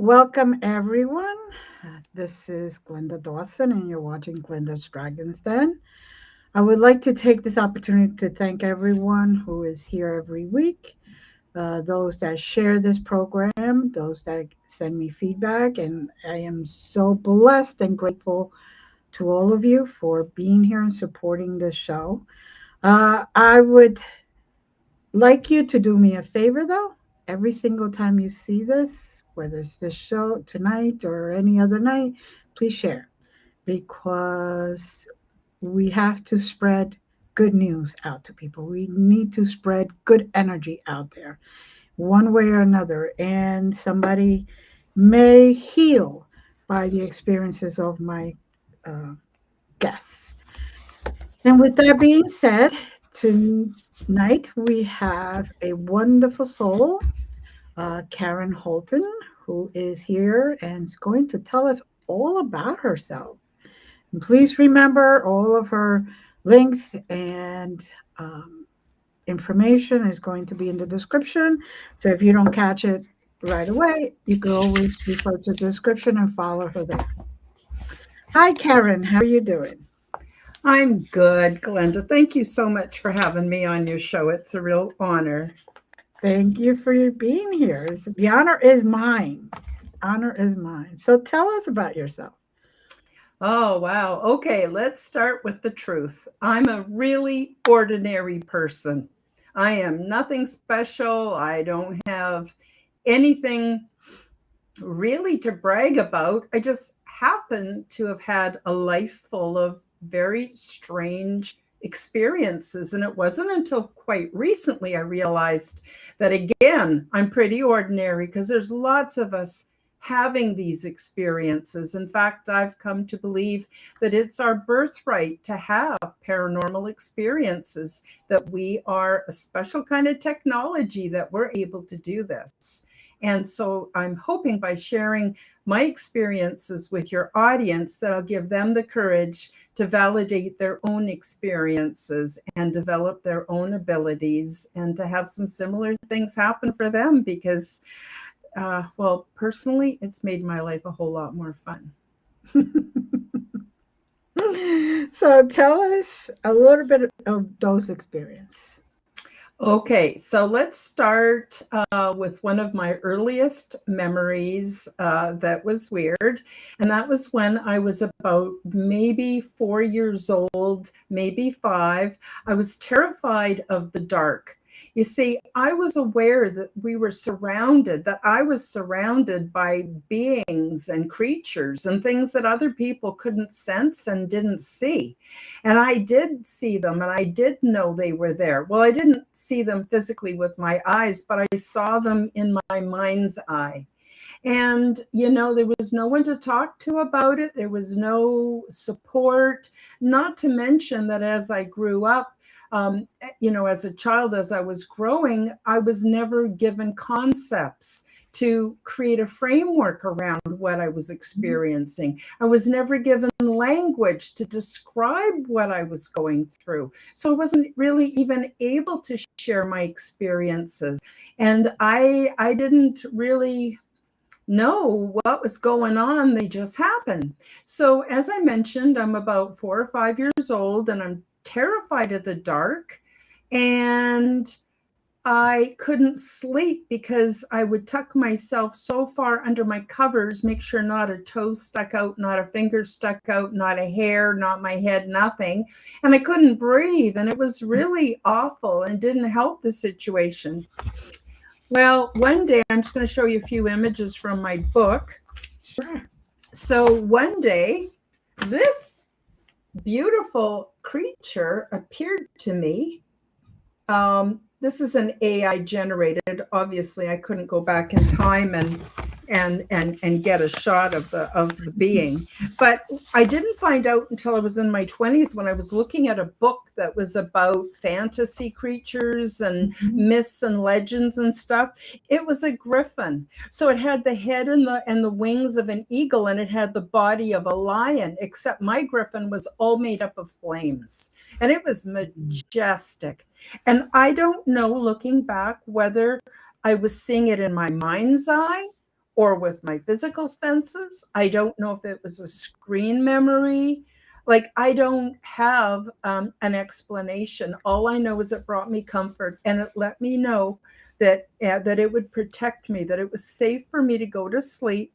Welcome, everyone. This is Glenda Dawson, and you're watching Glenda's Dragon's Den. I would like to take this opportunity to thank everyone who is here every week, those that share this program, those that send me feedback, and I am so blessed and grateful to all of you for being here and supporting this show. I would like you to do me a favor, though. Every single time you see this, whether it's this show tonight or any other night, please share because we have to spread good news out to people. We need to spread good energy out there, one way or another. And somebody may heal by the experiences of my uh, guests. And with that being said, tonight we have a wonderful soul, Karen Holton, who is here and is going to tell us all about herself. And please remember all of her links and information is going to be in the description. So if you don't catch it right away, you can always refer to the description and follow her there. Hi, Karen. How are you doing? I'm good, Glenda. Thank you so much for having me on your show. It's a real honor. Thank you for your being here. The honor is mine. Honor is mine. So tell us about yourself. Oh, wow. Okay, let's start with the truth. I'm a really ordinary person. I am nothing special. I don't have anything really to brag about. I just happen to have had a life full of very strange experiences. And it wasn't until quite recently I realized that, again, I'm pretty ordinary because there's lots of us having these experiences. In fact, I've come to believe that it's our birthright to have paranormal experiences, that we are a special kind of technology that we're able to do this. And so I'm hoping by sharing my experiences with your audience that I'll give them the courage to validate their own experiences and develop their own abilities and to have some similar things happen for them because, well, personally, it's made my life a whole lot more fun. So tell us a little bit of those experiences. Okay, so let's start with one of my earliest memories that was weird. And that was when I was about maybe 4 years old, maybe five. I was terrified of the dark. You see, I was aware that that I was surrounded by beings and creatures and things that other people couldn't sense and didn't see. And I did see them and I did know they were there. Well, I didn't see them physically with my eyes, but I saw them in my mind's eye. And, there was no one to talk to about it. There was no support, not to mention that as I grew up, as a child, as I was growing, I was never given concepts to create a framework around what I was experiencing. I was never given language to describe what I was going through. So I wasn't really even able to share my experiences. And I didn't really know what was going on. They just happened. So as I mentioned, I'm about 4 or 5 years old and I'm terrified of the dark. And I couldn't sleep because I would tuck myself so far under my covers, make sure not a toe stuck out, not a finger stuck out, not a hair, not my head, nothing. And I couldn't breathe. And it was really awful and didn't help the situation. Well, one day, I'm just going to show you a few images from my book. So one day, this beautiful creature appeared to me. This is an AI generated. Obviously, I couldn't go back in time and get a shot of the being. But I didn't find out until I was in my 20s when I was looking at a book that was about fantasy creatures and myths and legends and stuff. It was a griffin. So it had the head and the wings of an eagle, and it had the body of a lion, except my griffin was all made up of flames. And it was majestic. And I don't know, looking back, whether I was seeing it in my mind's eye or with my physical senses. I don't know if it was a screen memory. Like, I don't have an explanation. All I know is it brought me comfort, and it let me know that that it would protect me, that it was safe for me to go to sleep.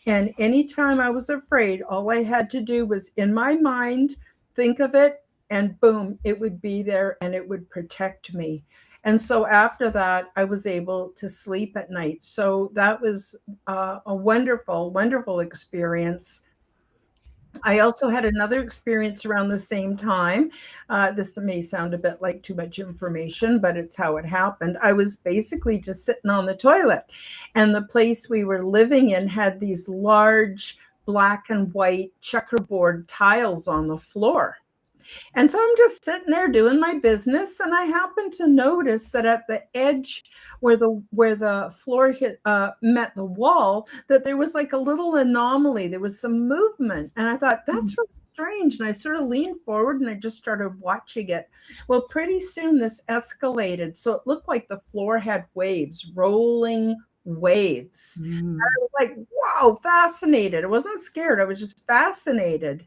And anytime I was afraid, all I had to do was, in my mind, think of it, and boom, it would be there and it would protect me. And so after that, I was able to sleep at night. So that was a wonderful, wonderful experience. I also had another experience around the same time. This may sound a bit like too much information, but it's how it happened. I was basically just sitting on the toilet, and the place we were living in had these large black and white checkerboard tiles on the floor. And so I'm just sitting there doing my business, and I happened to notice that at the edge where the floor hit met the wall, that there was like a little anomaly. There was some movement, and I thought, that's really strange. And I sort of leaned forward and I just started watching it. Well, pretty soon this escalated, so it looked like the floor had waves, rolling waves. And I was like, wow, fascinated. I wasn't scared. I was just fascinated.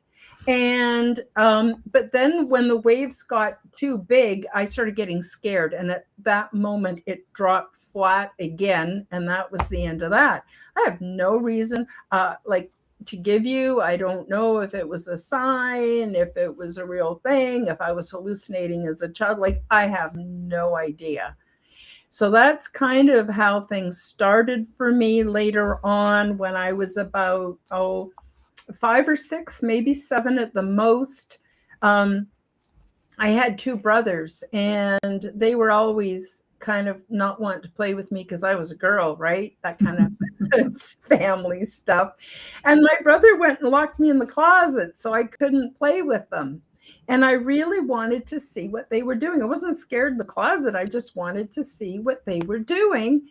And but then when the waves got too big, I started getting scared, and at that moment it dropped flat again, and that was the end of that. I have no reason like to give you. I don't know if it was a sign, if it was a real thing, if I was hallucinating as a child. Like, I have no idea. So that's kind of how things started for me later on, when I was about 5 or 6, maybe 7 at the most. I had 2 brothers, and they were always kind of not wanting to play with me because I was a girl, right? That kind of family stuff. And my brother went and locked me in the closet so I couldn't play with them. And I really wanted to see what they were doing. I wasn't scared of the closet. I just wanted to see what they were doing.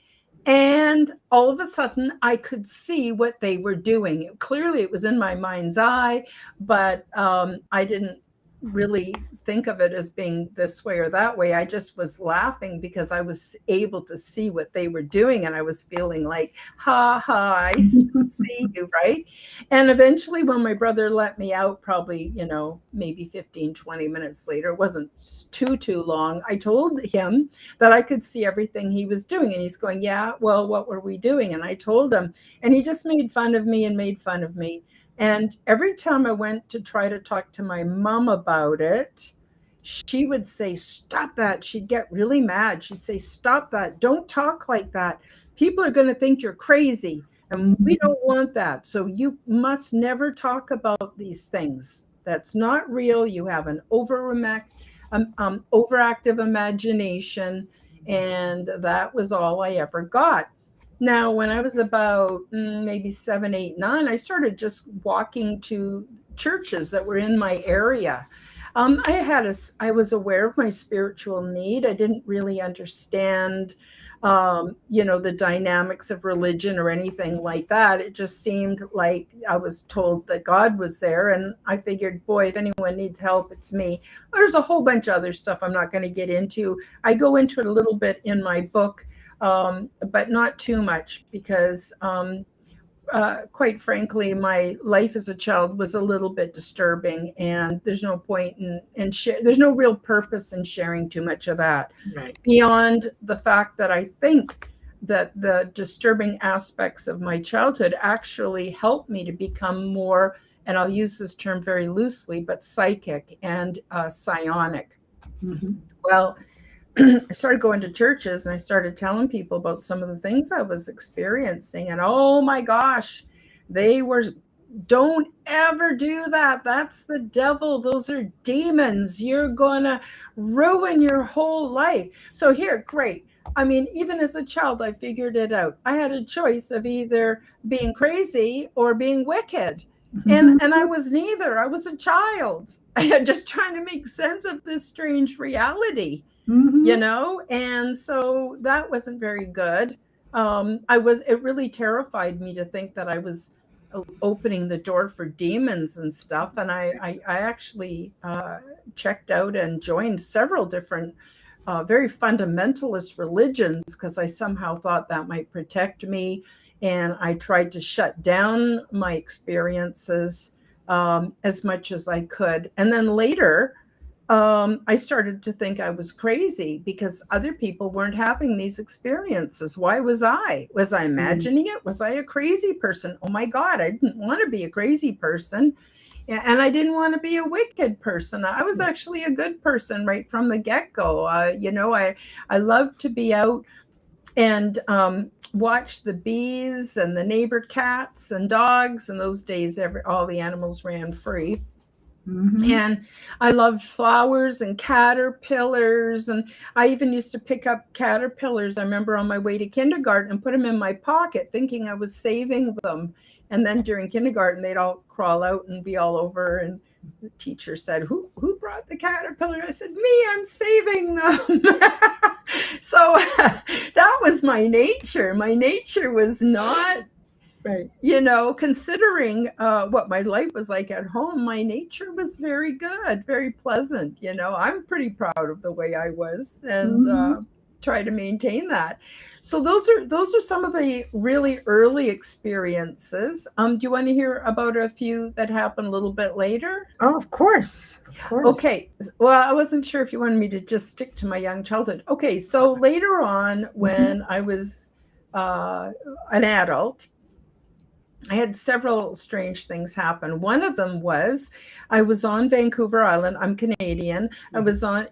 And all of a sudden, I could see what they were doing. Clearly, it was in my mind's eye, but I didn't really think of it as being this way or that way. I just was laughing because I was able to see what they were doing, and I was feeling like, ha ha, I see you, right? And eventually, when my brother let me out, probably, maybe 15, 20 minutes later, it wasn't too long, I told him that I could see everything he was doing. And he's going, yeah, well, what were we doing? And I told him, and he just made fun of me and made fun of me. And every time I went to try to talk to my mom about it, she would say, stop that. She'd get really mad. She'd say, stop that. Don't talk like that. People are going to think you're crazy, and we don't want that. So you must never talk about these things. That's not real. You have an overactive imagination. And that was all I ever got. Now, when I was about maybe 7, 8, 9, I started just walking to churches that were in my area. I was aware of my spiritual need. I didn't really understand, the dynamics of religion or anything like that. It just seemed like I was told that God was there, and I figured, boy, if anyone needs help, it's me. There's a whole bunch of other stuff I'm not going to get into. I go into it a little bit in my book. But not too much, because quite frankly, my life as a child was a little bit disturbing, and there's no point in there's no real purpose in sharing too much of that. Right. Beyond the fact that I think that the disturbing aspects of my childhood actually helped me to become more, and I'll use this term very loosely, but psychic and psionic. Mm-hmm. Well, I started going to churches, and I started telling people about some of the things I was experiencing. And oh my gosh, don't ever do that. That's the devil. Those are demons. You're going to ruin your whole life. So here, great. I mean, even as a child, I figured it out. I had a choice of either being crazy or being wicked. And I was neither. I was a child. Just trying to make sense of this strange reality. And so that wasn't very good. It really terrified me to think that I was opening the door for demons and stuff. And I actually checked out and joined several different very fundamentalist religions, because I somehow thought that might protect me. and I tried to shut down my experiences as much as I could. And then later, I started to think I was crazy because other people weren't having these experiences. Why was I? Was I Mm. imagining it? Was I a crazy person? Oh my God, I didn't want to be a crazy person. And I didn't want to be a wicked person. I was Yes. actually a good person right from the get go. I love to be out and watch the bees and the neighbor cats and dogs. In those days, all the animals ran free. Hmm. And I loved flowers and caterpillars. And I even used to pick up caterpillars, I remember, on my way to kindergarten and put them in my pocket, thinking I was saving them. And then during kindergarten, they'd all crawl out and be all over. And the teacher said, who brought the caterpillar? I said, me, I'm saving them. So that was my nature. My nature was not, Right. considering what my life was like at home, my nature was very good, very pleasant. I'm pretty proud of the way I was, and Hmm. try to maintain that. So those are some of the really early experiences. Do you want to hear about a few that happened a little bit later? Oh, of course. Of course. Okay. Well, I wasn't sure if you wanted me to just stick to my young childhood. Okay. So later on, Hmm. when I was uh, an adult, I had several strange things happen. One of them was I was on Vancouver Island. I'm Canadian. I was on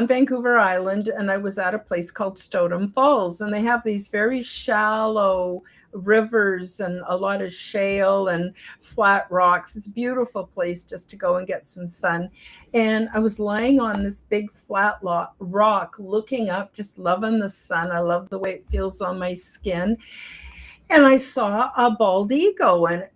Vancouver Island, and I was at a place called Stodom Falls, and they have these very shallow rivers and a lot of shale and flat rocks. It's a beautiful place just to go and get some sun. And I was lying on this big flat rock looking up, just loving the sun. I love the way it feels on my skin, and I saw a bald eagle, and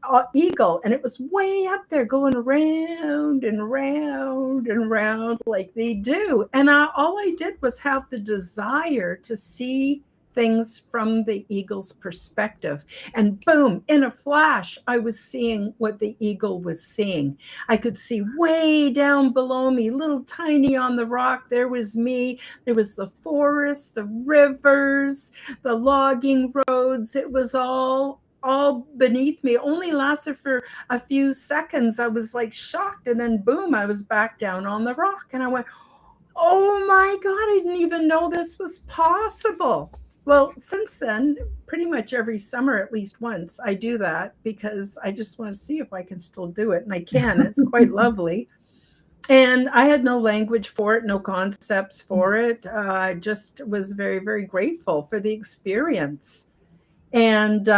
it was way up there going around and round and round like they do. And all I did was have the desire to see things from the eagle's perspective. And boom, in a flash, I was seeing what the eagle was seeing. I could see way down below me, little tiny on the rock. There was me. There was the forest, the rivers, the logging roads. It was all beneath me. It only lasted for a few seconds. I was like shocked, and then boom, I was back down on the rock, and I went, oh my God, I didn't even know this was possible. Well, since then, pretty much every summer, at least once, I do that because I just want to see if I can still do it. And I can. It's quite lovely. And I had no language for it, no concepts for it. I just was very, very grateful for the experience. And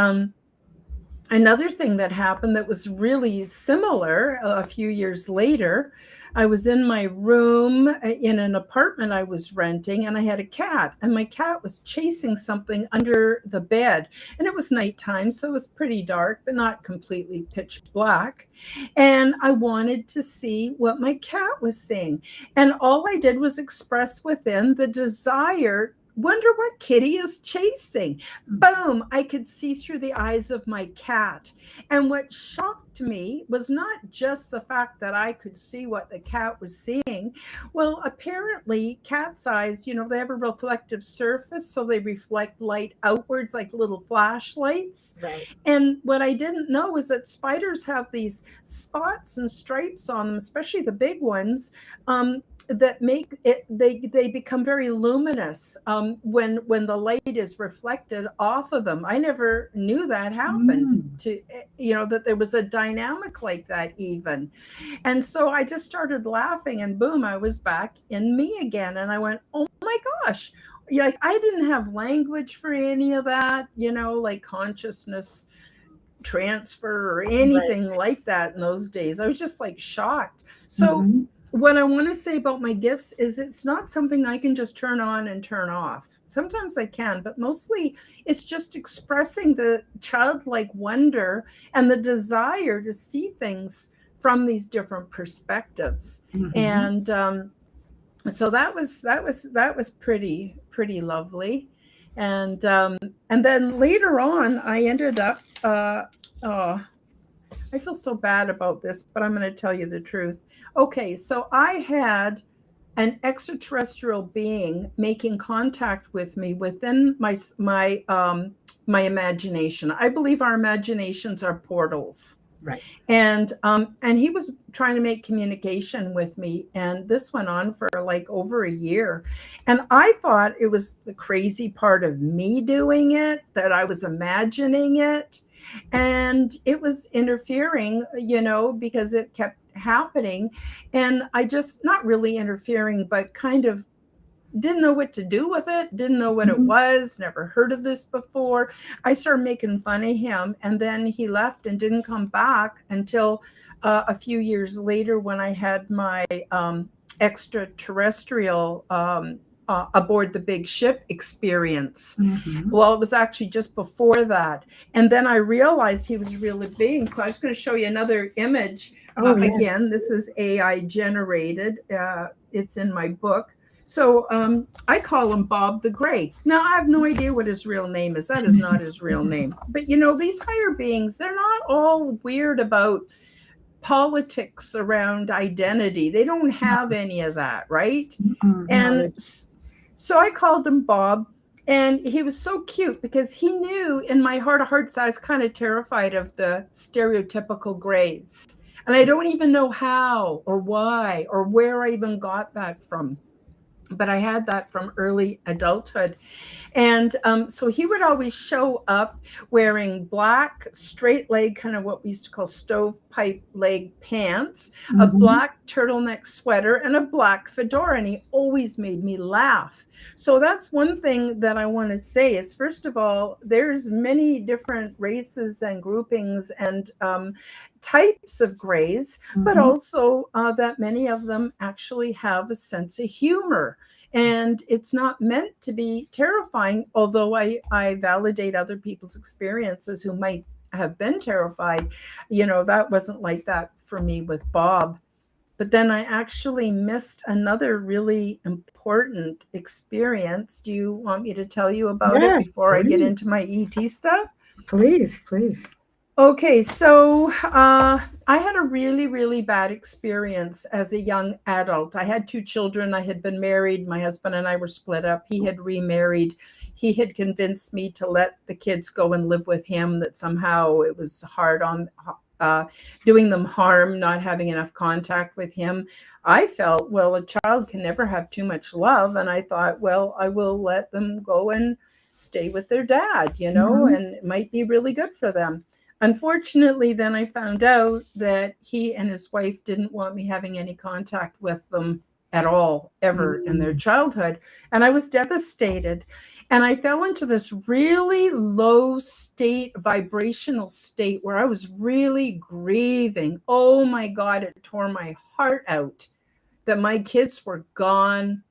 another thing that happened that was really similar a few years later, I was in my room in an apartment I was renting, and I had a cat, and my cat was chasing something under the bed. And it was nighttime, so it was pretty dark, but not completely pitch black. And I wanted to see what my cat was seeing. And all I did was express within the desire, wonder what kitty is chasing. Boom, I could see through the eyes of my cat. And what shocked me was not just the fact that I could see what the cat was seeing. Well, apparently, cat's eyes, they have a reflective surface, so they reflect light outwards like little flashlights. Right. And what I didn't know is that spiders have these spots and stripes on them, especially the big ones. That make it, they become very luminous when the light is reflected off of them. I never knew that happened, Mm. to that there was a dynamic like that even. And so I just started laughing, and boom, I was back in me again. And I went, oh my gosh, like I didn't have language for any of that, like consciousness transfer or Right. anything like that in those days. I was just like shocked. So Hmm. what I want to say about my gifts is it's not something I can just turn on and turn off. Sometimes I can, but mostly it's just expressing the childlike wonder and the desire to see things from these different perspectives. Hmm. And so that was pretty lovely. And then later on, I ended up. Oh, I feel so bad about this, but I'm going to tell you the truth. Okay, so I had an extraterrestrial being making contact with me within my my imagination. I believe our imaginations are portals. Right. And he was trying to make communication with me, and this went on for like over a year. And I thought it was the crazy part of me doing it, that I was imagining it, and it was interfering, because it kept happening. And I just, not really interfering, but kind of didn't know what to do with it, didn't know what it was, never heard of this before. I started making fun of him, and then he left and didn't come back until a few years later, when I had my extraterrestrial aboard the big ship experience. Well, it was actually just before that. And then I realized he was a real being. So I was going to show you another image. Yes. Again, this is AI generated. It's in my book. So I call him Bob the Gray. Now, I have no idea what his real name is. That is not his real name. But, these higher beings, they're not all weird about politics around identity. They don't have any of that, right? And so I called him Bob. And he was so cute because he knew, in my heart of hearts, I was kind of terrified of the stereotypical grays. And I don't even know how or why or where I even got that from. But I had that from early adulthood. And so he would always show up wearing black, straight leg, kind of what we used to call stovepipe leg pants, a black turtleneck sweater, and a black fedora. And he always made me laugh. So that's one thing that I want to say is, first of all, there's many different races and groupings and types of grays, but also that many of them actually have a sense of humor. And it's not meant to be terrifying, although I validate other people's experiences who might have been terrified. That wasn't like that for me with Bob. But then I actually missed another really important experience. Do you want me to tell you about it before I get into my ET stuff? Please, please. Okay, so I had a really, really bad experience as a young adult. I had 2 children. I had been married. My husband and I were split up. He had remarried. He had convinced me to let the kids go and live with him, that somehow it was hard on doing them harm, not having enough contact with him. I felt, well, a child can never have too much love. And I thought, well, I will let them go and stay with their dad, and it might be really good for them. Unfortunately, then I found out that he and his wife didn't want me having any contact with them at all, ever in their childhood. And I was devastated. And I fell into this really low state, vibrational state, where I was really grieving. Oh my God, it tore my heart out that my kids were gone.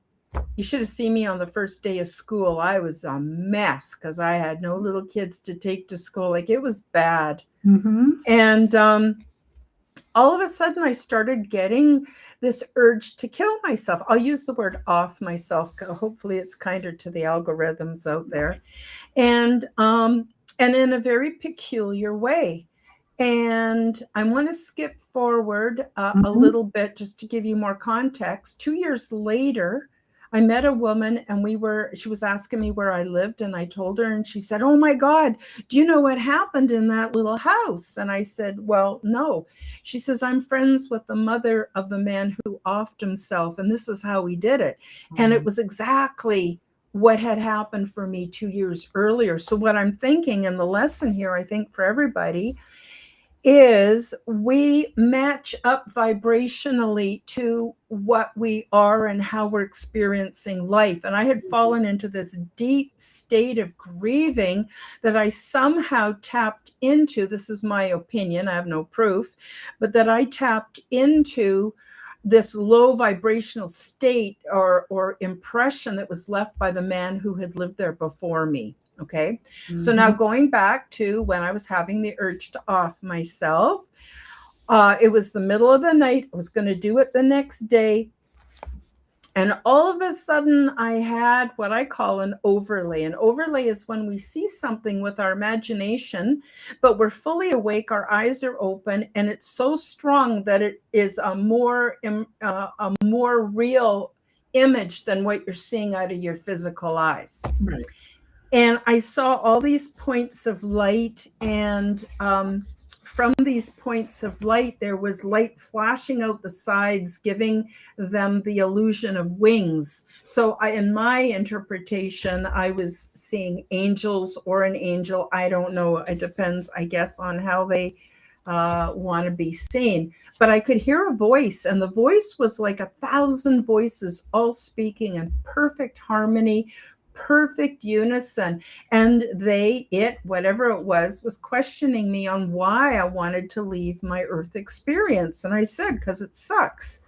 You should have seen me on the first day of school. I was a mess because I had no little kids to take to school. Like, it was bad. And all of a sudden, I started getting this urge to kill myself. I'll use the word off myself. Hopefully it's kinder to the algorithms out there. And in a very peculiar way. And I want to skip forward a little bit just to give you more context. 2 years later, I met a woman, and she was asking me where I lived, and I told her, and she said, "Oh my God, do you know what happened in that little house?" And I said, "Well, no." She says, "I'm friends with the mother of the man who offed himself, and this is how he did it." And it was exactly what had happened for me 2 years earlier. So what I'm thinking, and the lesson here, I think, for everybody, is we match up vibrationally to what we are and how we're experiencing life. And I had fallen into this deep state of grieving that I somehow tapped into. This is my opinion, I have no proof, but that I tapped into this low vibrational state or impression that was left by the man who had lived there before me. Okay. So now going back to when I was having the urge to off myself, it was the middle of the night. I was going to do it the next day. And all of a sudden, I had what I call an overlay. An overlay is when we see something with our imagination, but we're fully awake, our eyes are open, and it's so strong that it is a more real image than what you're seeing out of your physical eyes. Right. And I saw all these points of light, and from these points of light, there was light flashing out the sides, giving them the illusion of wings. So in my interpretation, I was seeing angels or an angel. I don't know. It depends, I guess, on how they want to be seen. But I could hear a voice, and the voice was like 1,000 voices all speaking in perfect harmony, perfect unison. And whatever it was questioning me on why I wanted to leave my earth experience. And I said, because it sucks.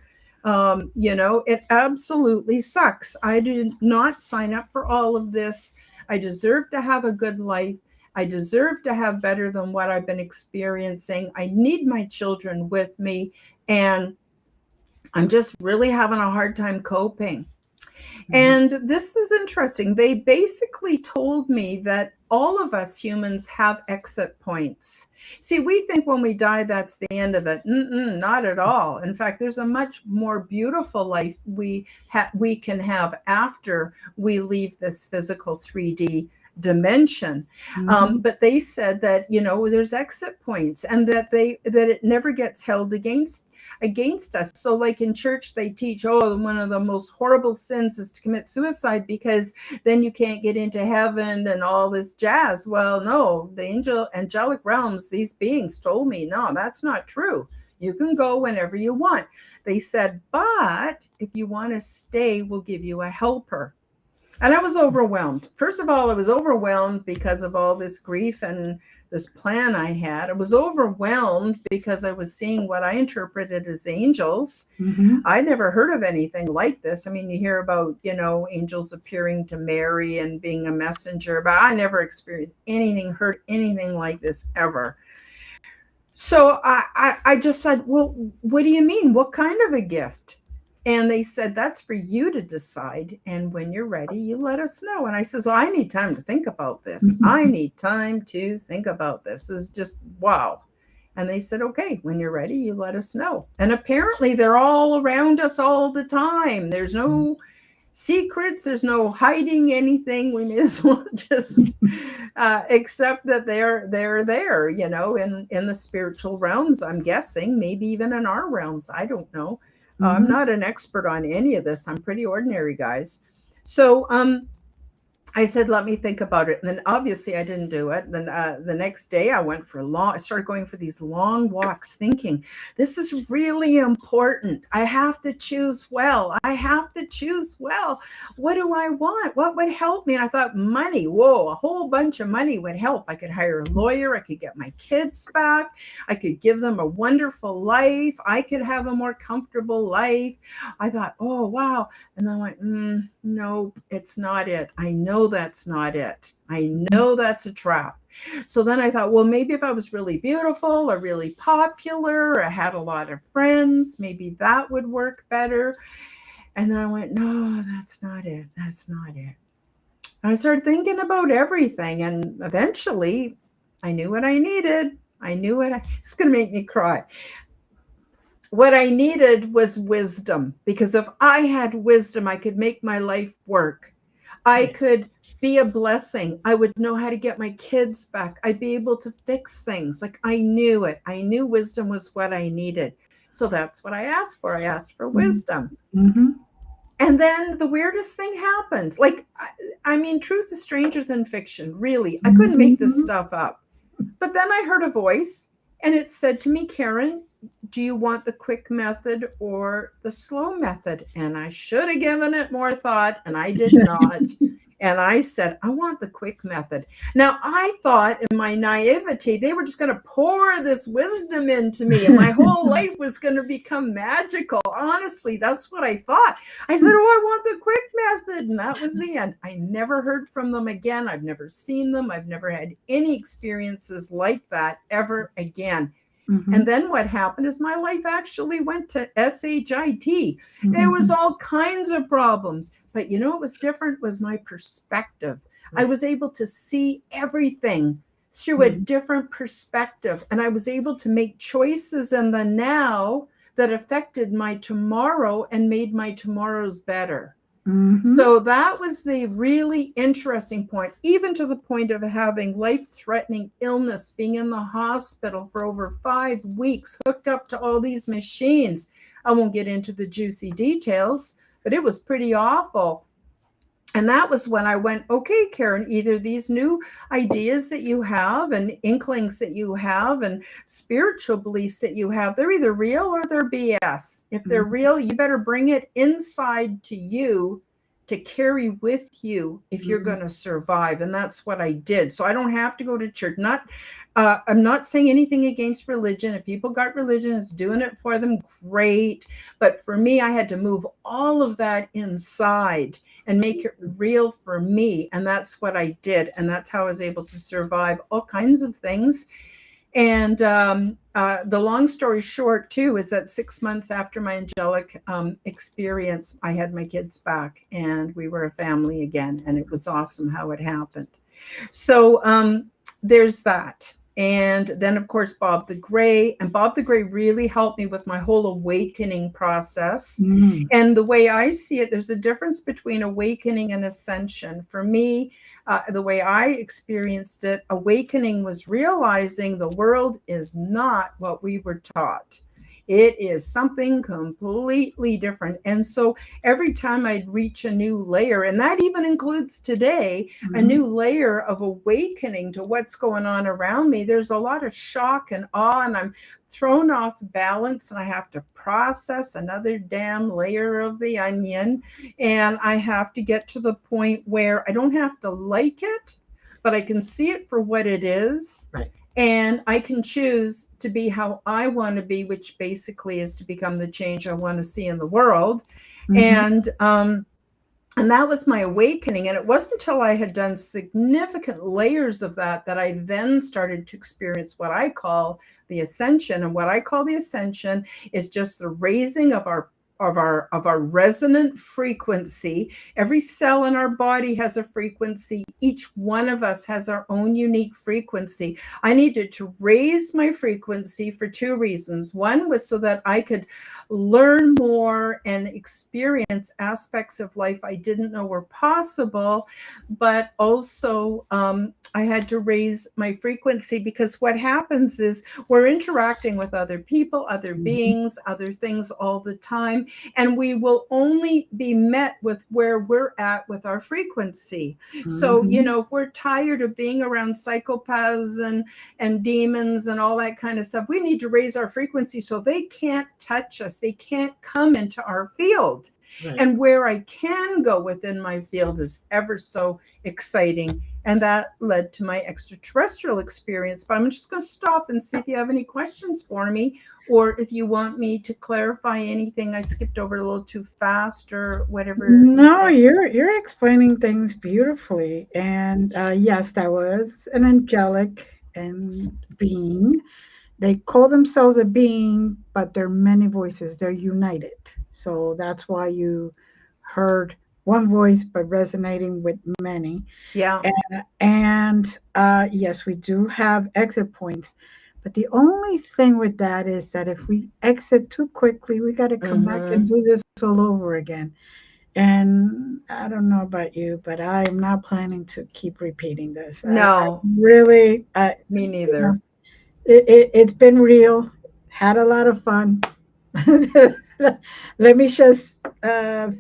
It absolutely sucks. I did not sign up for all of this. I deserve to have a good life. I deserve to have better than what I've been experiencing. I need my children with me. And I'm just really having a hard time coping. And this is interesting. They basically told me that all of us humans have exit points. See, we think when we die, that's the end of it. Not at all. In fact, there's a much more beautiful life we can have after we leave this physical 3D dimension. But they said that, there's exit points, and that it never gets held against us. So like in church, they teach, one of the most horrible sins is to commit suicide, because then you can't get into heaven and all this jazz. Well, no, the angelic realms, these beings told me, no, that's not true. You can go whenever you want. They said, but if you want to stay, we'll give you a helper. And I was overwhelmed. First of all, I was overwhelmed because of all this grief and this plan I had. I was overwhelmed because I was seeing what I interpreted as angels. I never heard of anything like this. I mean, you hear about, angels appearing to Mary and being a messenger, but I never experienced heard anything like this ever. So I just said, well, what do you mean? What kind of a gift? And they said, that's for you to decide. And when you're ready, you let us know. And I said, well, I need time to think about this. I need time to think about this. This is just, wow. And they said, okay, when you're ready, you let us know. And apparently they're all around us all the time. There's no secrets. There's no hiding anything. We may as well just accept that they're there, in the spiritual realms, I'm guessing, maybe even in our realms. I don't know. I'm not an expert on any of this. I'm pretty ordinary, guys. So I said, let me think about it. And then obviously I didn't do it. Then the next day I started going for these long walks, thinking, this is really important. I have to choose well. I have to choose well. What do I want? What would help me? And I thought, money. Whoa, a whole bunch of money would help. I could hire a lawyer. I could get my kids back. I could give them a wonderful life. I could have a more comfortable life. I thought, oh, wow. And then I went, no, it's not it. I know that's not it. I know that's a trap. So then I thought, well, maybe if I was really beautiful or really popular, or I had a lot of friends, maybe that would work better. And then I went, no, that's not it. That's not it. And I started thinking about everything. And eventually I knew what I needed. It's going to make me cry. What I needed was wisdom, because if I had wisdom, I could make my life work. I could be a blessing. I would know how to get my kids back. I'd be able to fix things. Like, I knew it. I knew wisdom was what I needed. So that's what I asked for. I asked for wisdom. And then the weirdest thing happened. Like, I mean, truth is stranger than fiction, really. I couldn't make this stuff up. But then I heard a voice, and it said to me, Karen, do you want the quick method or the slow method? And I should have given it more thought, and I did not. And I said, I want the quick method. Now, I thought in my naivety, they were just going to pour this wisdom into me, and my whole life was going to become magical. Honestly, that's what I thought. I said, I want the quick method. And that was the end. I never heard from them again. I've never seen them. I've never had any experiences like that ever again. And then what happened is my life actually went to SHIT. There was all kinds of problems. But what was different was my perspective. I was able to see everything through a different perspective. And I was able to make choices in the now that affected my tomorrow and made my tomorrows better. Mm-hmm. So that was the really interesting point, even to the point of having life-threatening illness, being in the hospital for over 5 weeks, hooked up to all these machines. I won't get into the juicy details, but it was pretty awful. And that was when I went, okay, Karen, either these new ideas that you have and inklings that you have and spiritual beliefs that you have, they're either real or they're BS. If they're real, you better bring it inside to you to carry with you if you're going to survive. And that's what I did. So I don't have to go to church. I'm not saying anything against religion. If people got religion, it's doing it for them, great. But for me, I had to move all of that inside and make it real for me. And that's what I did. And that's how I was able to survive all kinds of things. And the long story short, too, is that 6 months after my angelic experience, I had my kids back and we were a family again. And it was awesome how it happened. So there's that. And then, of course, Bob the Gray. And Bob the Gray really helped me with my whole awakening process. Mm-hmm. And the way I see it, there's a difference between awakening and ascension. For me, the way I experienced it, awakening was realizing the world is not what we were taught. It is something completely different. And so every time I'd reach a new layer, and that even includes today, a new layer of awakening to what's going on around me, there's a lot of shock and awe, and I'm thrown off balance, and I have to process another damn layer of the onion. And I have to get to the point where I don't have to like it, but I can see it for what it is. Right. And I can choose to be how I want to be, which basically is to become the change I want to see in the world. And that was my awakening. And it wasn't until I had done significant layers of that I then started to experience what I call the ascension. And what I call the ascension is just the raising of our resonant frequency. Every cell in our body has a frequency. Each one of us has our own unique frequency. I needed to raise my frequency for two reasons. One was so that I could learn more and experience aspects of life I didn't know were possible, but also I had to raise my frequency, because what happens is we're interacting with other people, other beings, other things all the time, and we will only be met with where we're at with our frequency. So, if we're tired of being around psychopaths and demons and all that kind of stuff, we need to raise our frequency so they can't touch us. They can't come into our field. Right. And where I can go within my field is ever so exciting. And that led to my extraterrestrial experience. But I'm just going to stop and see if you have any questions for me, or if you want me to clarify anything I skipped over a little too fast or whatever. No, you're explaining things beautifully. And yes, that was an angelic and being. They call themselves a being, but they're many voices. They're united. So that's why you heard one voice, but resonating with many. Yeah. And yes, we do have exit points. But the only thing with that is that if we exit too quickly, we got to come back and do this all over again. And I don't know about you, but I am not planning to keep repeating this. No. Really. Me neither. It's been real. Had a lot of fun. Let me just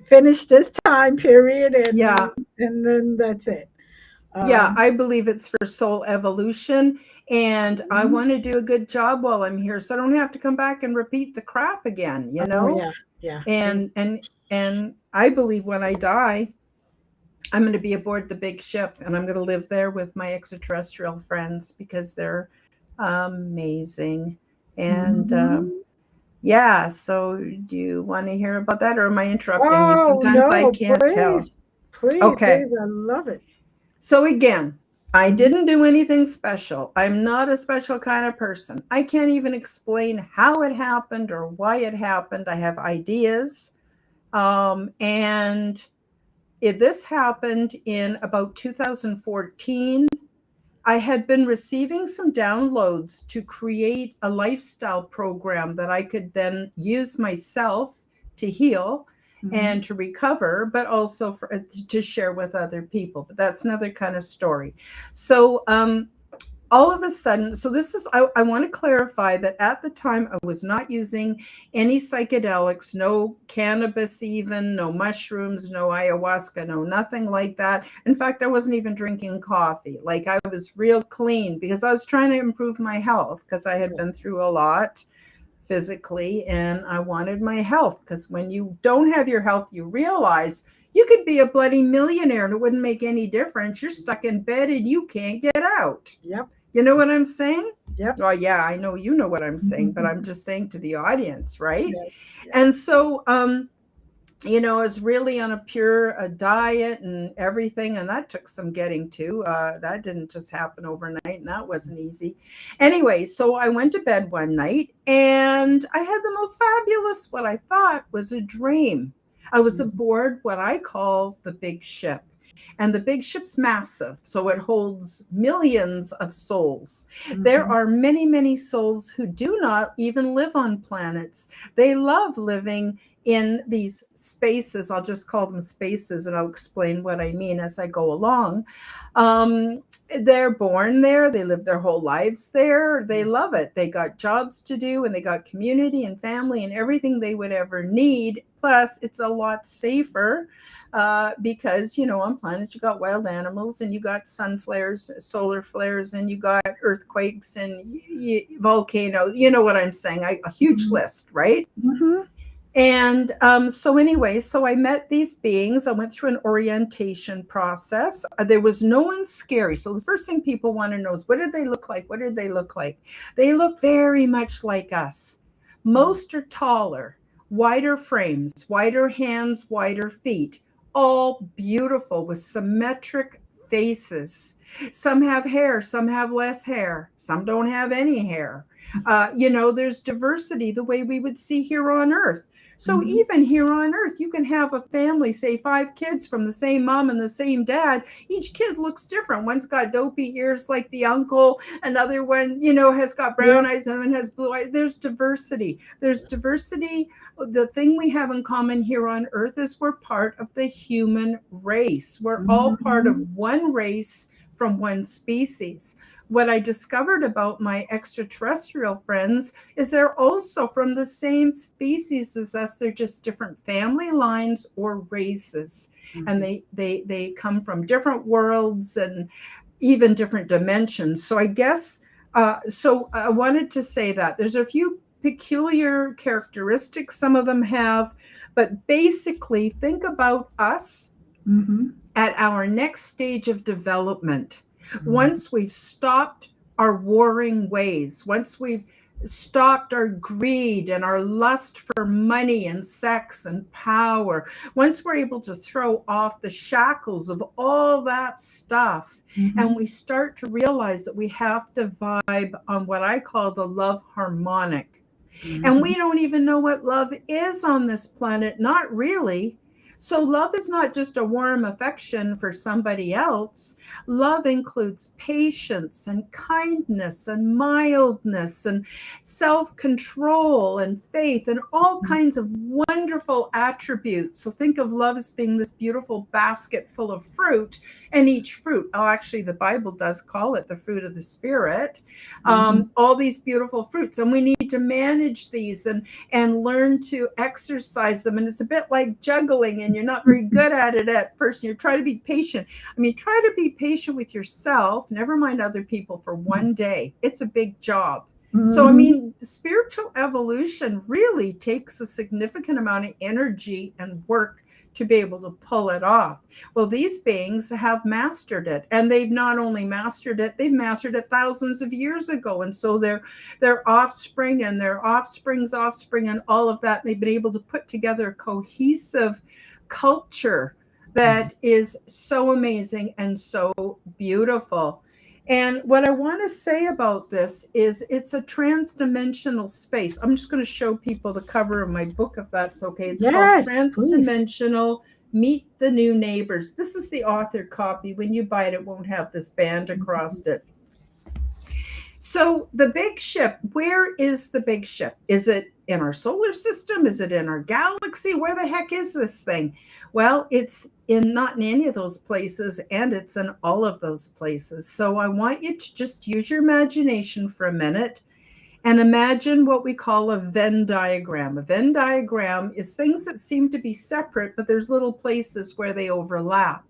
finish this time period, and then that's it. I believe it's for soul evolution, and I want to do a good job while I'm here, so I don't have to come back and repeat the crap again. Yeah. And I believe when I die, I'm going to be aboard the big ship, and I'm going to live there with my extraterrestrial friends, because they're amazing. And so do you want to hear about that, or am I interrupting you? Sometimes I can't tell. Please, okay. I love it. So again, I didn't do anything special. I'm not a special kind of person. I can't even explain how it happened or why it happened. I have ideas. This happened in about 2014. I had been receiving some downloads to create a lifestyle program that I could then use myself to heal. and to recover, but also to share with other people. But that's another kind of story. So all of a sudden, so this is, I want to clarify that at the time I was not using any psychedelics, no cannabis, even no mushrooms, no ayahuasca, no nothing like that. In fact, I wasn't even drinking coffee. Like, I was real clean because I was trying to improve my health, because I had been through a lot physically and I wanted my health. Because when you don't have your health, you realize you could be a bloody millionaire and it wouldn't make any difference. You're stuck in bed and you can't get out. Yep. You know what I'm saying? Yep. Oh, yeah, I know you know what I'm saying, but I'm just saying to the audience, right? Yes. And so, you know, I was really on a pure diet and everything, and that took some getting to. That didn't just happen overnight, and that wasn't easy. Anyway, so I went to bed one night, and I had the most fabulous, what I thought was a dream. I was aboard what I call the big ship. And the big ship's massive, so it holds millions of souls. There are many, many souls who do not even live on planets. They love living in these spaces. I'll just call them spaces, and I'll explain what I mean as I go along. They're born there. They live their whole lives there. They love it. They got jobs to do, and they got community and family and everything they would ever need. Plus, it's a lot safer because, you know, on planets you got wild animals, and you got sun flares, solar flares, and you got earthquakes and volcanoes. You know what I'm saying? A huge list, right? And so anyway, so I met these beings. I went through an orientation process. There was no one scary. So the first thing people want to know is, what did they look like? What did they look like? They look very much like us. Most are taller, wider frames, wider hands, wider feet, all beautiful with symmetric faces. Some have hair, some have less hair, some don't have any hair. You know, there's diversity the way we would see here on Earth. So even here on Earth, you can have a family, say 5 kids from the same mom and the same dad. Each kid looks different. One's got dopey ears like the uncle. Another one, you know, has got brown eyes, and one has blue eyes. There's diversity. There's diversity. The thing we have in common here on Earth is we're part of the human race. We're all part of one race from one species. What I discovered about my extraterrestrial friends is they're also from the same species as us. They're just different family lines or races. And they come from different worlds and even different dimensions. So I guess, so I wanted to say that there's a few peculiar characteristics some of them have, but basically think about us at our next stage of development. Once we've stopped our warring ways, once we've stopped our greed and our lust for money and sex and power, once we're able to throw off the shackles of all that stuff, and we start to realize that we have to vibe on what I call the love harmonic. And we don't even know what love is on this planet, not really. So love is not just a warm affection for somebody else. Love includes patience and kindness and mildness and self-control and faith and all kinds of wonderful attributes. So think of love as being this beautiful basket full of fruit, and each fruit, actually the Bible does call it the fruit of the Spirit, all these beautiful fruits. And we need to manage these and learn to exercise them. And it's a bit like juggling, and you're not very good at it at first. You try to be patient. I mean, try to be patient with yourself, never mind other people, for one day. It's a big job. So, I mean, spiritual evolution really takes a significant amount of energy and work to be able to pull it off. Well, these beings have mastered it, and they've not only mastered it, they've mastered it thousands of years ago. And so their offspring and their offspring's offspring and all of that, they've been able to put together a cohesive culture that is so amazing and so beautiful. And what I want to say about this is it's a transdimensional space. I'm just going to show people the cover of my book, if that's okay. It's called Transdimensional, Meet the New Neighbors. This is the author copy. When you buy it, it won't have this band across it. So the big ship, where is the big ship? Is it in our solar system? Is it in our galaxy? Where the heck is this thing? Well, it's not in any of those places, and it's in all of those places. So I want you to just use your imagination for a minute and imagine what we call a Venn diagram. A Venn diagram is things that seem to be separate, but there's little places where they overlap.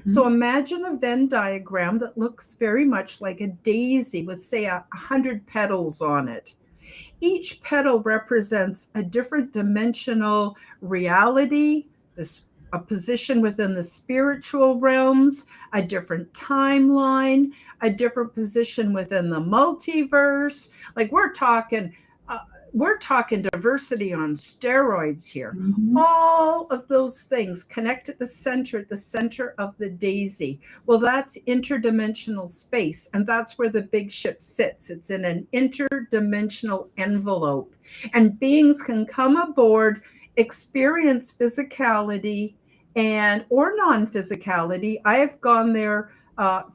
So imagine a Venn diagram that looks very much like a daisy with, say, 100 petals on it. Each petal represents a different dimensional reality, a position within the spiritual realms, a different timeline, a different position within the multiverse. Like we're talking diversity on steroids here. All of those things connect at the center of the daisy. Well, that's interdimensional space, and that's where the big ship sits. It's in an interdimensional envelope, and beings can come aboard, experience physicality or non-physicality. I have gone there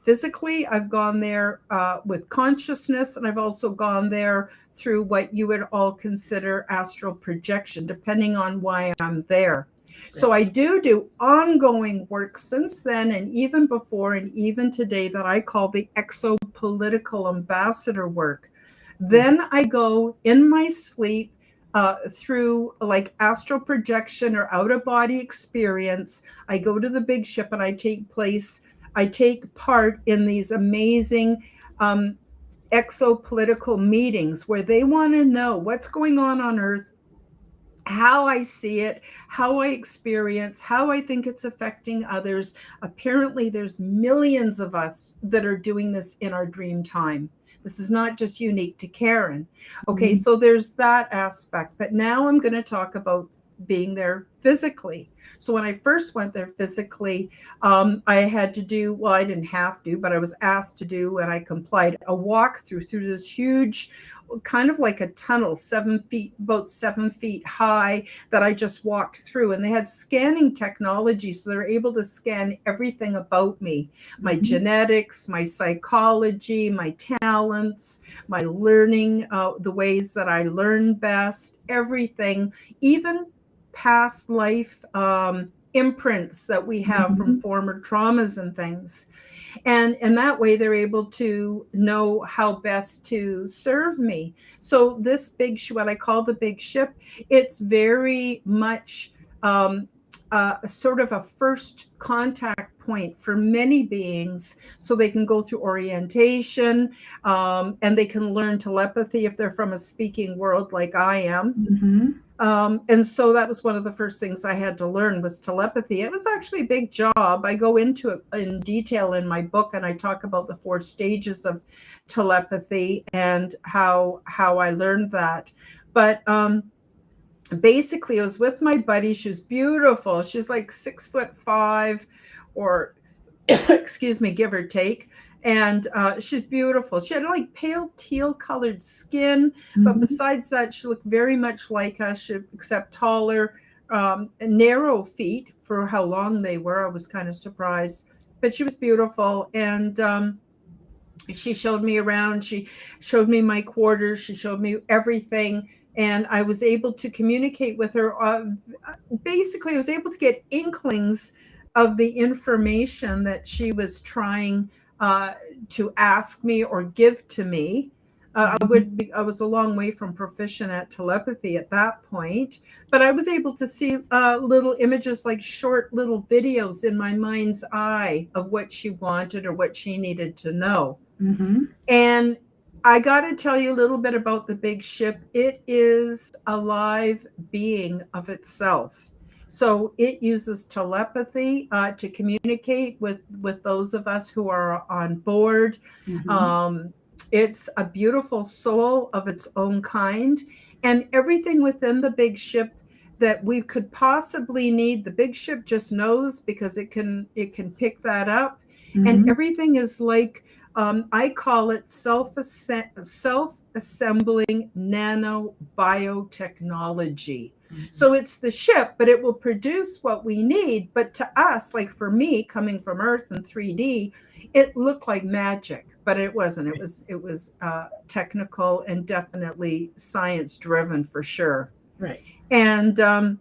physically, I've gone there with consciousness, and I've also gone there through what you would all consider astral projection, depending on why I'm there. So I do ongoing work since then, and even before, and even today, that I call the exopolitical ambassador work. Then I go in my sleep through like astral projection or out-of-body experience. I go to the big ship and I take part in these amazing exopolitical meetings where they want to know what's going on Earth, how I see it, how I experience, how I think it's affecting others. Apparently, there's millions of us that are doing this in our dream time. This is not just unique to Karen. Okay, so there's that aspect. But now I'm going to talk about being there physically. So when I first went there physically, I had to do, well, I didn't have to, but I was asked to do, and I complied, a walkthrough through this huge, kind of like a tunnel, about 7 feet high, that I just walked through. And they had scanning technology, so they're able to scan everything about me, my genetics, my psychology, my talents, my learning, the ways that I learn best, everything, even past life imprints that we have from former traumas and things. And that way they're able to know how best to serve me. So this big, what I call the big ship, it's very much sort of a first contact point for many beings, so they can go through orientation, and they can learn telepathy if they're from a speaking world like I am. And so that was one of the first things I had to learn was telepathy. It was actually a big job. I go into it in detail in my book, and I talk about the 4 stages of telepathy and how I learned that. But basically, I was with my buddy. She was beautiful. She's like 6'5", or excuse me, give or take. And she's beautiful. She had like pale teal colored skin, but besides that, she looked very much like us, except taller, narrow feet for how long they were. I was kind of surprised, but she was beautiful. And she showed me around. She showed me my quarters. She showed me everything. And I was able to communicate with her. Basically, I was able to get inklings of the information that she was trying to ask me or give to me. I was a long way from proficient at telepathy at that point, but I was able to see little images, like short little videos in my mind's eye of what she wanted or what she needed to know. And I got to tell you a little bit about the big ship. It is a live being of itself. So it uses telepathy to communicate with those of us who are on board. It's a beautiful soul of its own kind. And everything within the big ship that we could possibly need, the big ship just knows, because it can pick that up. And everything is like, I call it self-assembling nano biotechnology. So it's the ship, but it will produce what we need. But to us, like for me, coming from Earth in 3D, it looked like magic, but it wasn't. It was technical and definitely science driven for sure. Right. And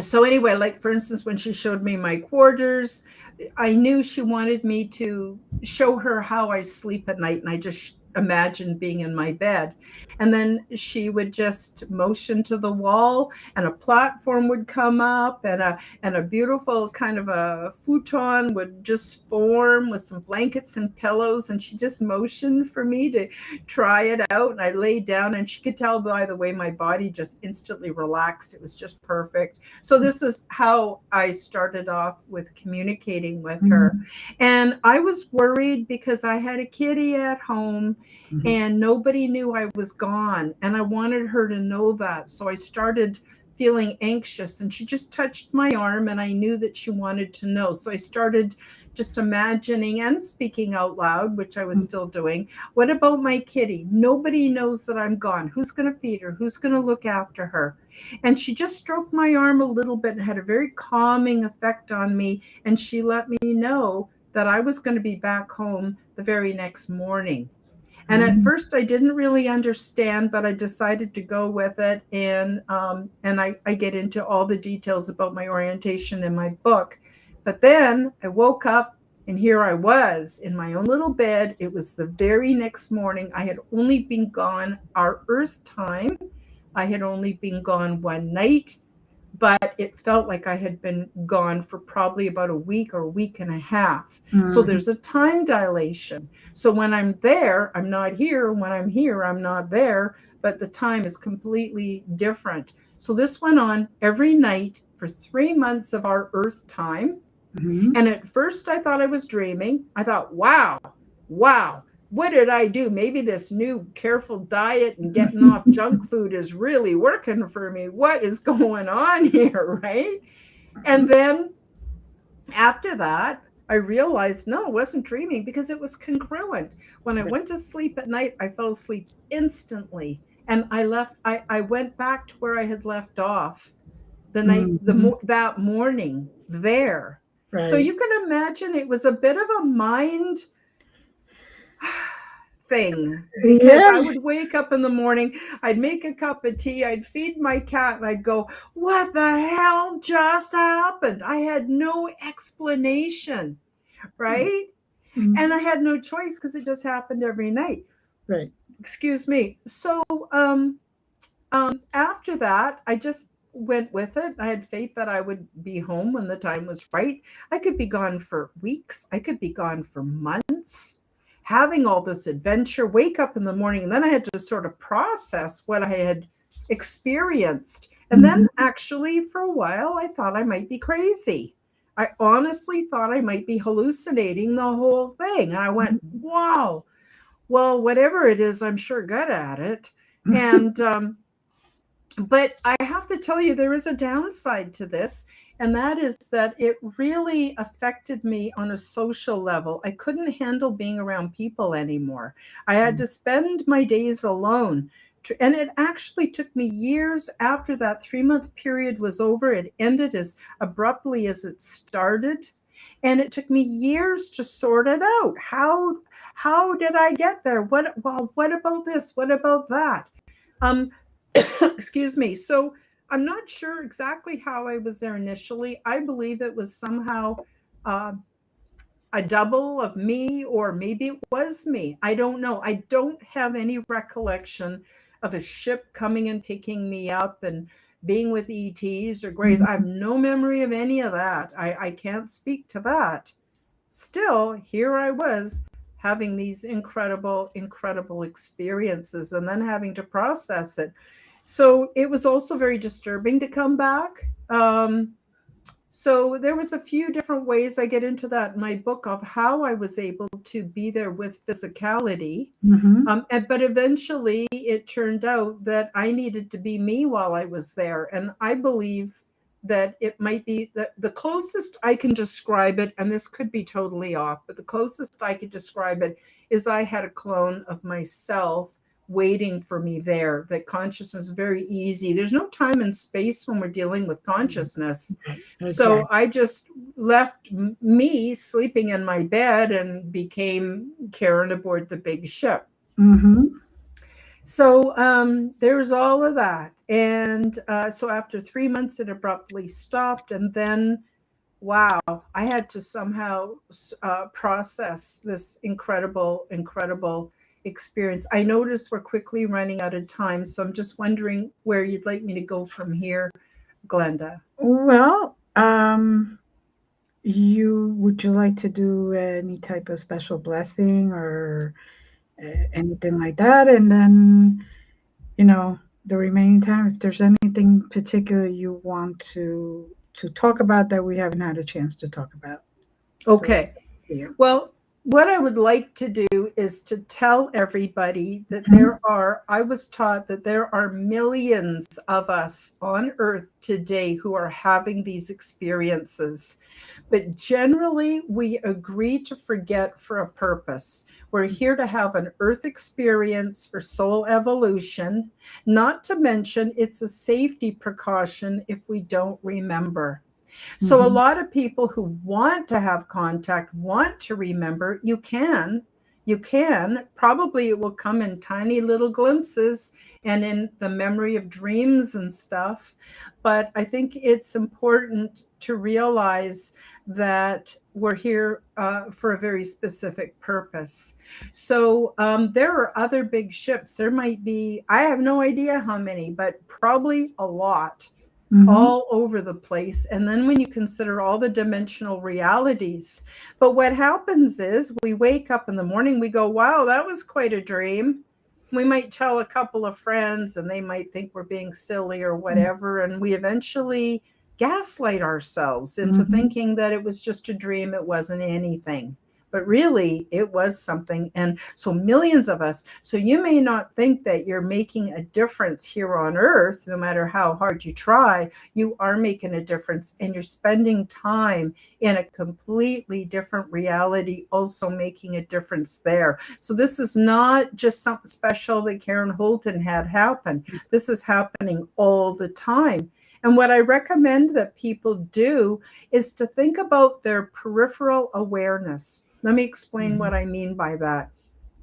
so anyway, like for instance, when she showed me my quarters, I knew she wanted me to show her how I sleep at night. And I just imagined being in my bed. And then she would just motion to the wall and a platform would come up and a beautiful kind of a futon would just form with some blankets and pillows. And she just motioned for me to try it out. And I laid down and she could tell by the way my body just instantly relaxed. It was just perfect. So this is how I started off with communicating with her. And I was worried because I had a kitty at home and nobody knew I was gone. And I wanted her to know that. So I started feeling anxious and she just touched my arm and I knew that she wanted to know. So I started just imagining and speaking out loud, which I was still doing. What about my kitty? Nobody knows that I'm gone. Who's going to feed her? Who's going to look after her? And she just stroked my arm a little bit and had a very calming effect on me. And she let me know that I was going to be back home the very next morning. And at first I didn't really understand, but I decided to go with it. And I get into all the details about my orientation in my book. But then I woke up and here I was in my own little bed. It was the very next morning. I had only been gone our Earth time. I had only been gone one night, but it felt like I had been gone for probably about a week or a week and a half. So there's a time dilation. So when I'm there, I'm not here. When I'm here, I'm not there, but the time is completely different. So this went on every night for 3 months of our Earth time. And at first I thought I was dreaming. I thought, wow, what did I do? Maybe this new careful diet and getting off junk food is really working for me. What is going on here, right? And then after that, I realized, no, I wasn't dreaming because it was congruent. When I went to sleep at night, I fell asleep instantly. And I went back to where I had left off that morning there. Right. So you can imagine it was a bit of a mind thing because I would wake up in the morning, I'd make a cup of tea, I'd feed my cat, and I'd go, what the hell just happened? I had no explanation, right? And I had no choice because it just happened every night. Right. Excuse me. So after that, I just went with it. I had faith that I would be home when the time was right. I could be gone for weeks. I could be gone for months. Having all this adventure, wake up in the morning, and then I had to sort of process what I had experienced. And then actually for a while, I thought I might be crazy. I honestly thought I might be hallucinating the whole thing. And I went, wow, well, whatever it is, I'm sure good at it. And, but I have to tell you, there is a downside to this. And that is that it really affected me on a social level. I couldn't handle being around people anymore. I had to spend my days alone. And it actually took me years after that 3-month period was over. It ended as abruptly as it started. And it took me years to sort it out. How did I get there? What about this? What about that? Excuse me. So I'm not sure exactly how I was there initially. I believe it was somehow a double of me, or maybe it was me. I don't know. I don't have any recollection of a ship coming and picking me up and being with ETs or Greys. I have no memory of any of that. I can't speak to that. Still, here I was having these incredible experiences and then having to process it. So it was also very disturbing to come back. So there was a few different ways I get into that in my book of how I was able to be there with physicality. But eventually it turned out that I needed to be me while I was there. And I believe that it might be that the closest I can describe it, and this could be totally off, but the closest I could describe it is I had a clone of myself waiting for me there, that consciousness is very easy. There's no time and space when we're dealing with consciousness. So I just left me sleeping in my bed and became Karen aboard the big ship. Mm-hmm. So there's all of that. And so after 3 months, it abruptly stopped. And then, wow, I had to somehow process this incredible, incredible experience. I noticed we're quickly running out of time. So I'm just wondering where you'd like me to go from here, Glenda. Well, would you like to do any type of special blessing or anything like that? And then, the remaining time, if there's anything particular you want to talk about that we haven't had a chance to talk about. Okay. So, yeah. Well, what I would like to do is to tell everybody that I was taught that there are millions of us on earth today who are having these experiences. But generally, we agree to forget for a purpose. We're here to have an earth experience for soul evolution, not to mention it's a safety precaution if we don't remember. So a lot of people who want to have contact, want to remember, you can, probably it will come in tiny little glimpses and in the memory of dreams and stuff. But I think it's important to realize that we're here for a very specific purpose. So there are other big ships. There might be, I have no idea how many, but probably a lot. All over the place. And then when you consider all the dimensional realities, but what happens is we wake up in the morning, we go, wow, that was quite a dream. We might tell a couple of friends and they might think we're being silly or whatever. And we eventually gaslight ourselves into thinking that it was just a dream. It wasn't anything. But really, it was something. And so millions of us, so you may not think that you're making a difference here on earth, no matter how hard you try, you are making a difference. And you're spending time in a completely different reality, also making a difference there. So this is not just something special that Karen Holton had happen. This is happening all the time. And what I recommend that people do is to think about their peripheral awareness. Let me explain what I mean by that.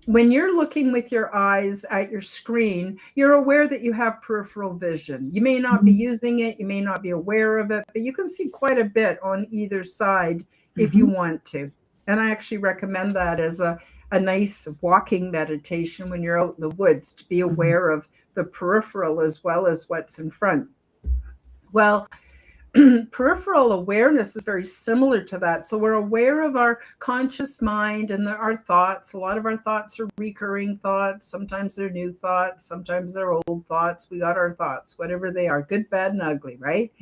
When you're looking with your eyes at your screen, you're aware that you have peripheral vision. You may not be using it, you may not be aware of it, but you can see quite a bit on either side if you want to. And I actually recommend that as a nice walking meditation when you're out in the woods, to be aware of the peripheral as well as what's in front. Well, peripheral awareness is very similar to that. So we're aware of our conscious mind and our thoughts. A lot of our thoughts are recurring thoughts. Sometimes they're new thoughts. Sometimes they're old thoughts. We got our thoughts, whatever they are, good, bad, and ugly, right?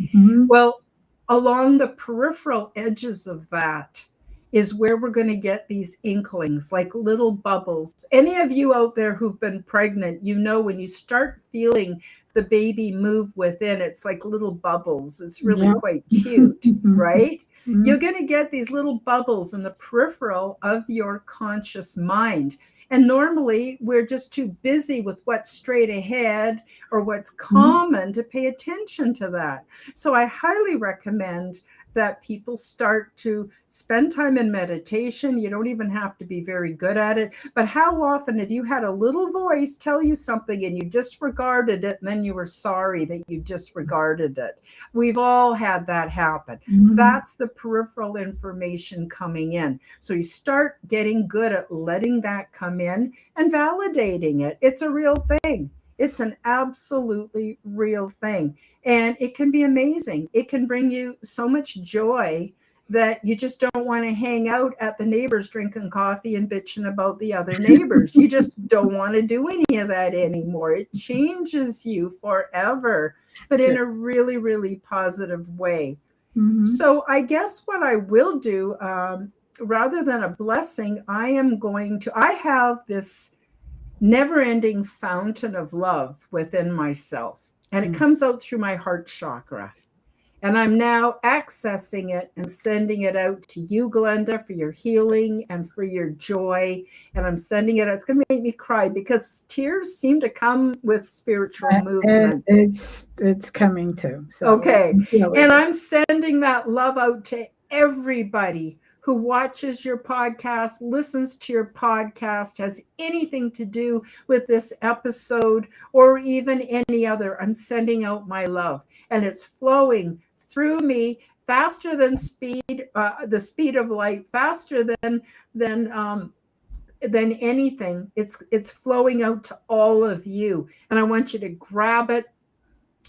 Well, along the peripheral edges of that is where we're going to get these inklings, like little bubbles. Any of you out there who've been pregnant, when you start feeling the baby move within, it's like little bubbles. It's really quite cute, right? You're going to get these little bubbles in the peripheral of your conscious mind. And normally we're just too busy with what's straight ahead or what's common to pay attention to that. So I highly recommend that people start to spend time in meditation. You don't even have to be very good at it. But how often have you had a little voice tell you something and you disregarded it, and then you were sorry that you disregarded it? We've all had that happen. That's the peripheral information coming in. So you start getting good at letting that come in and validating it. It's a real thing. It's an absolutely real thing. And it can be amazing. It can bring you so much joy that you just don't want to hang out at the neighbors drinking coffee and bitching about the other neighbors. You just don't want to do any of that anymore. It changes you forever, but in a really, really positive way. So I guess what I will do, rather than a blessing, I have this never-ending fountain of love within myself, and it comes out through my heart chakra. And I'm now accessing it and sending it out to you, Glenda, for your healing and for your joy. And I'm sending it out. It's going to make me cry because tears seem to come with spiritual And movement. it's coming too. So I Okay. can feel And it. I'm sending that love out to everybody who watches your podcast, listens to your podcast, has anything to do with this episode or even any other. I'm sending out my love, and it's flowing through me faster than the speed of light, faster than anything. It's flowing out to all of you, and I want you to grab it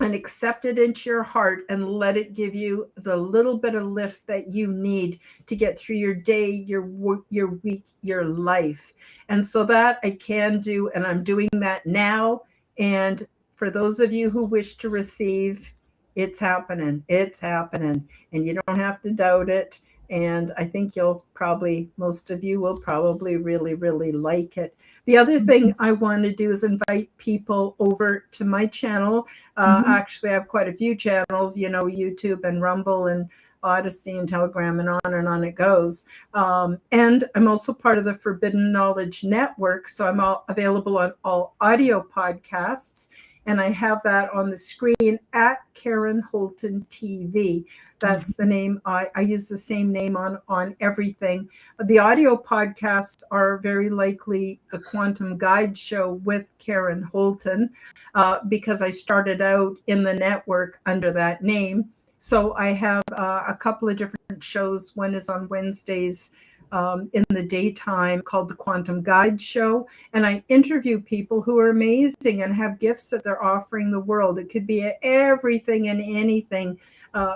and accept it into your heart and let it give you the little bit of lift that you need to get through your day, your week, your life. And so that I can do, and I'm doing that now. And for those of you who wish to receive, it's happening. It's happening. And you don't have to doubt it. And I think most of you will probably really, really like it. The other thing I want to do is invite people over to my channel. Mhm. Actually, I have quite a few channels, YouTube and Rumble and Odyssey and Telegram and on it goes. And I'm also part of the Forbidden Knowledge Network. So I'm available on all audio podcasts. And I have that on the screen at Karen Holton TV. That's the name. I use the same name on everything. The audio podcasts are very likely the Quantum Guide Show with Karen Holton, because I started out in the network under that name. So I have a couple of different shows. One is on Wednesdays in the daytime called the Quantum Guide Show. And I interview people who are amazing and have gifts that they're offering the world. It could be everything and anything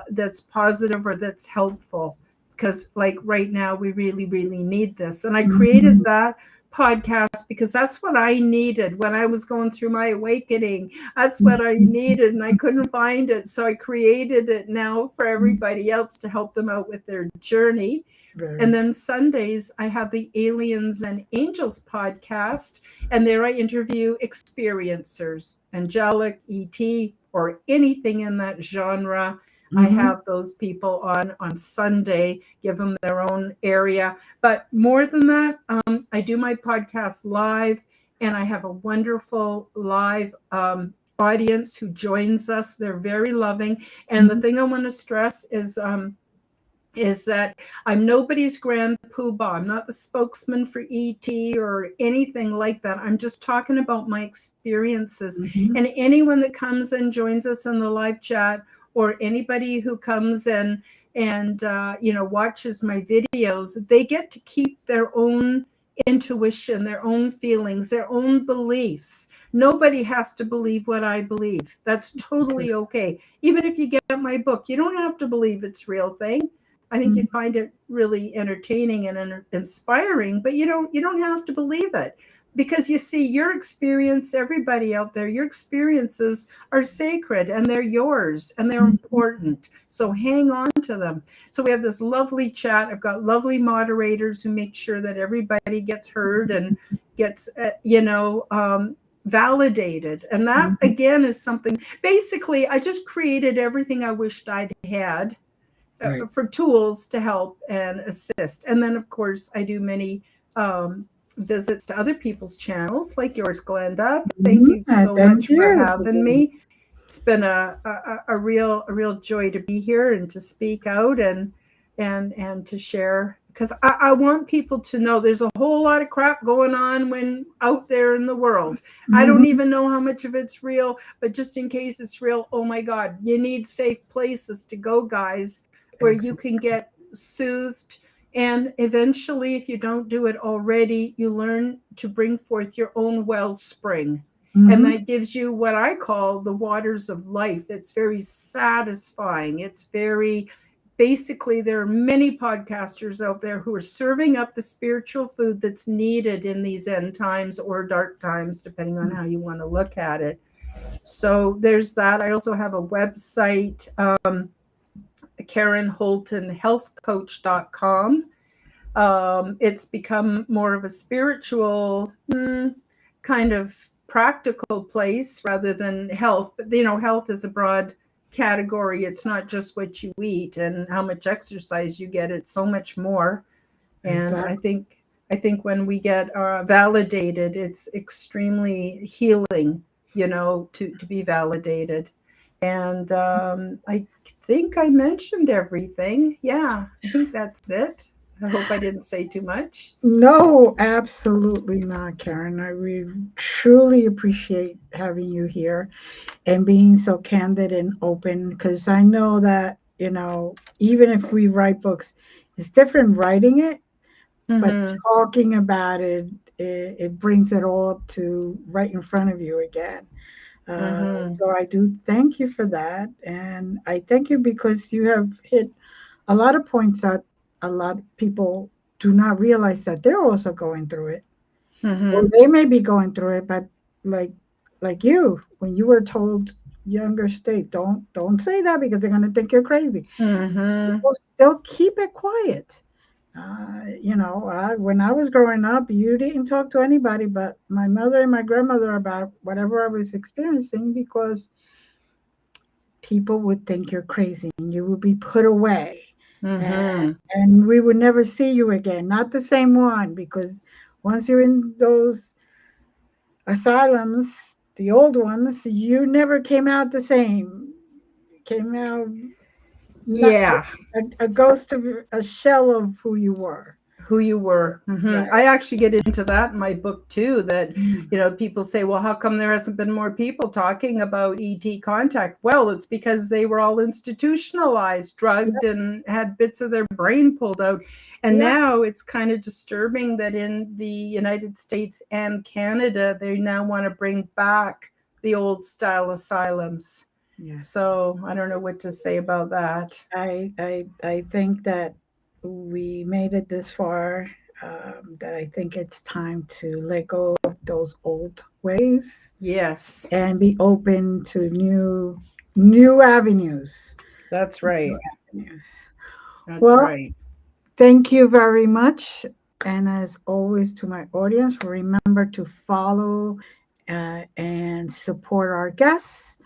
that's positive or that's helpful. Because like right now, we really, really need this. And I created Mhm. that podcast because that's what I needed when I was going through my awakening. That's what I needed, and I couldn't find it. So I created it now for everybody else to help them out with their journey. Very. And then Sundays, I have the Aliens and Angels podcast, and there I interview experiencers, Angelic, ET, or anything in that genre. I Mhm. have those people on Sunday, give them their own area. But more than that, I do my podcast live, and I have a wonderful live audience who joins us. They're very loving. And the Mhm. thing I want to stress is that I'm nobody's grand poobah. I'm not the spokesman for ET or anything like that. I'm just talking about my experiences. Mhm. And anyone that comes and joins us in the live chat, or anybody who comes in and watches my videos, they get to keep their own intuition, their own feelings, their own beliefs. Nobody has to believe what I believe. That's totally okay. Even if you get my book, you don't have to believe it's real thing. I think Mhm. you'd find it really entertaining and inspiring, but you don't have to believe it, because you see, your experience, everybody out there, your experiences are sacred and they're yours and they're Mhm. important. So hang on to them. So we have this lovely chat. I've got lovely moderators who make sure that everybody gets heard and gets validated. And that Mhm. again is something. Basically, I just created everything I wished I'd had Right. for tools to help and assist. And then, of course, I do many visits to other people's channels, like yours, Glenda. Thank Mhm. you so Thank much for you for having being. me. It's been a real joy to be here and to speak out and to share, because I want people to know there's a whole lot of crap going on when out there in the world. I don't Mhm. even know how much of it's real, but just in case it's real, oh my God, you need safe places to go, guys, where you Excellent. can get soothed. And eventually, if you don't do it already, you learn to bring forth your own wellspring. And Mhm. that gives you what I call the waters of life. It's very satisfying. It's very, basically, there are many podcasters out there who are serving up the spiritual food that's needed in these end times or dark times, depending on how you want to look at it. So there's that. I also have a website, KarenHoltonHealthCoach.com. It's become more of a spiritual kind of practical place rather than health. But health is a broad category. It's not just what you eat and how much exercise you get. It's so much more. And Exactly. I think when we get validated, it's extremely healing, to be validated. And I think I mentioned everything. Yeah, I think that's it. I hope I didn't say too much. No, absolutely not, Karen. I truly appreciate having you here and being so candid and open because I know that, even if we write books, it's different writing it, but Mm-hmm. talking about it brings it all up to right in front of you again. Mm-hmm. So I do thank you for that. And I thank you because you have hit a lot of points that a lot of people do not realize that they're also going through it. Or Mm-hmm. they may be going through it, but like like you, when you were told younger state, don't say that because they're gonna think you're crazy. Mm-hmm. People still keep it quiet. When I was growing up, you didn't talk to anybody but my mother and my grandmother about whatever I was experiencing because people would think you're crazy and you would be put away. And, Mm-hmm. and we would never see you again. Not the same one, because once you're in those asylums, the old ones, you never came out the same. You came out not Yeah. a ghost of a shell of who you were. Who you were. Right. I actually get into that in my book too. That Mm. people say, "Well, how come there hasn't been more people talking about ET contact?" Well, it's because they were all institutionalized, Yep. drugged, and had bits of their brain pulled out. And Yep. now it's kind of disturbing that in the United States and Canada, they now want to bring back the old style asylums. Yes. So I don't know what to say about that. I think that we made it this far. That I think it's time to let go of those old ways Yes, and be open to new avenues. that's New right. avenues. That's Well, right. thank you very much. And as always, to my audience, remember to follow and support our guests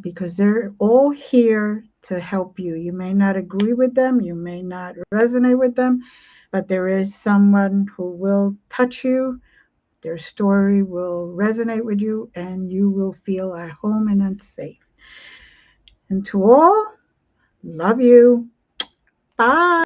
because they're all here to help you. You may not agree with them, you may not resonate with them, but there is someone who will touch you. Their story will resonate with you, and you will feel at home and safe. And to all, love you. Bye.